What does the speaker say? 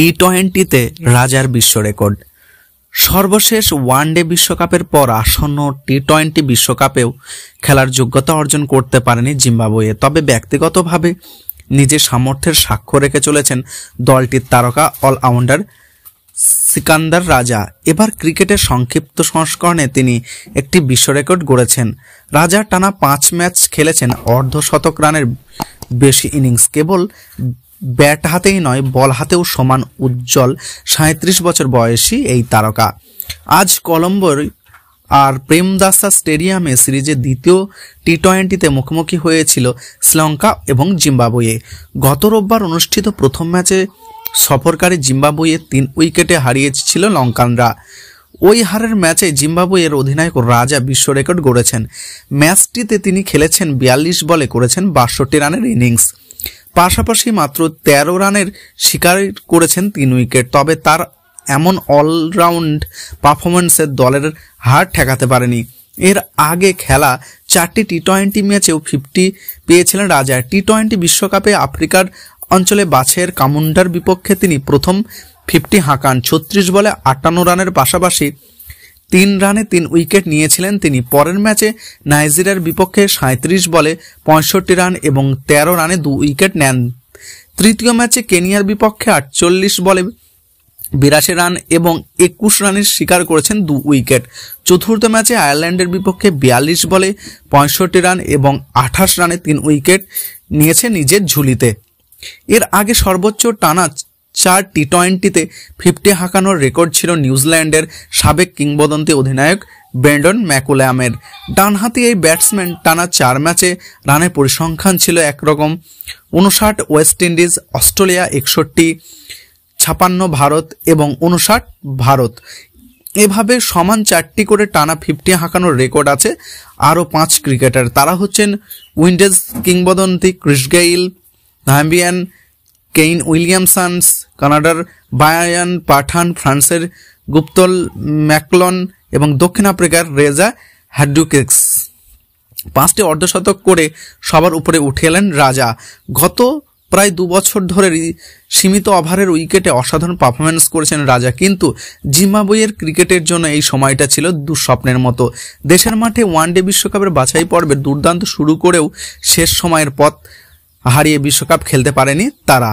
টি-20তে রাজার বিশ্ব রেকর্ড। সর্বশেষ ওয়ানডে বিশ্বকাপের পর আসন্ন টি-20 বিশ্বকাপেও খেলার যোগ্যতা অর্জন করতে পারেনি জিম্বাবুয়ে। তবে ব্যক্তিগতভাবে নিজের সামর্থ্যের সাক্ষ্য রেখে চলেছেন দলটির তারকা অলরাউন্ডার সিকান্দার রাজা। এবার ক্রিকেটের সংক্ষিপ্ত সংস্করণে তিনি একটি বিশ্ব রেকর্ড গড়েছেন। রাজা টানা 5 ম্যাচ খেলেছেন অর্ধশতক রানের বেশি ইনিংস। কেবল ব্যাট হাতেই নয়, বল হাতেও সমান উজ্জ্বল 37 বছর বয়সী এই তারকা। আজ কলম্বোর আর প্রেমদাসা স্টেডিয়ামে সিরিজের দ্বিতীয় টি-20তে মুখোমুখি হয়েছিল শ্রীলঙ্কা এবং জিম্বাবুয়ে। গত রোববার অনুষ্ঠিত প্রথম ম্যাচে সফরকারী জিম্বাবুয়ে 3 উইকেটে হারিয়েছিল লঙ্কানরা। ওই হারের ম্যাচে জিম্বাবুয়ের অধিনায়ক রাজা বিশ্ব রেকর্ড গড়েছেন। ম্যাচটিতে তিনি খেলেছেন 42 বলে, করেছেন 62 রানের ইনিংস। পাশাপাশি মাত্র 13 রানের শিকার করেছেন 3 উইকেট। তবে তার এমন অলরাউন্ড পারফরম্যান্সে দলের হার ঠেকাতে পারেনি। এর আগে খেলা 4টি টি-20 ম্যাচেও 50 পেয়েছিলেন রাজা। টি-20 বিশ্বকাপে আফ্রিকার অঞ্চলে বাছাইয়ের কামুন্ডার বিপক্ষে তিনি প্রথম 50 হাঁকান। 36 বলে 58 রানের পাশাপাশি 3 রানে 3 উইকেট নিয়েছিলেন তিনি। পরের ম্যাচে নাইজেরিয়ার বিপক্ষে 37 বলে 65 রান এবং 13 রানে 2 উইকেট নেন। তৃতীয় ম্যাচে কেনিয়ার বিপক্ষে 48 বলে 82 রান এবং 21 রানের শিকার করেছেন 2 উইকেট। চতুর্থ ম্যাচে আয়ারল্যান্ডের বিপক্ষে 42 বলে 65 রান এবং 28 রানে 3 উইকেট নিয়েছে নিজের ঝুলিতে। এর আগে সর্বোচ্চ টানা 4 টি-20তে 50 হাঁকানোর রেকর্ড ছিল নিউজিল্যান্ডের সাবেক কিংবদন্তি অধিনায়ক ব্রেন্ডন ম্যাকুলামের। ডানহাতি এই ব্যাটসম্যান টানা 4 ম্যাচে রানের পরিসংখ্যান ছিল একরকম: 59 ওয়েস্ট ইন্ডিজ, অস্ট্রেলিয়া 61, 56 ভারত এবং 59 ভারত। এভাবে সমান 4টি করে টানা 50 হাঁকানোর রেকর্ড আছে আরও 5 ক্রিকেটার। তারা হচ্ছেন উইন্ডিজ কিংবদন্তি Chris Gayle, Namibian Kane Williamson, কানাডার ব্রায়ান পাঠান, ফ্রান্সের গুপ্তল ম্যাকলন এবং দক্ষিণ আফ্রিকার রেজা হ্যাডুকেক্স। 5টি অর্ধশতক করে সবার উপরে উঠে এলেন রাজা। গত প্রায় 2 বছর ধরে সীমিত ওভারের উইকেটে অসাধারণ পারফরমেন্স করেছেন রাজা, কিন্তু জিম্বাবুয়ের ক্রিকেটের জন্য এই সময়টা ছিল দুঃস্বপ্নের মতো। দেশের মাঠে ওয়ানডে বিশ্বকাপের বাছাই পর্বে দুর্দান্ত শুরু করেও শেষ সময়ের পথ হারিয়ে বিশ্বকাপ খেলতে পারেনি তারা।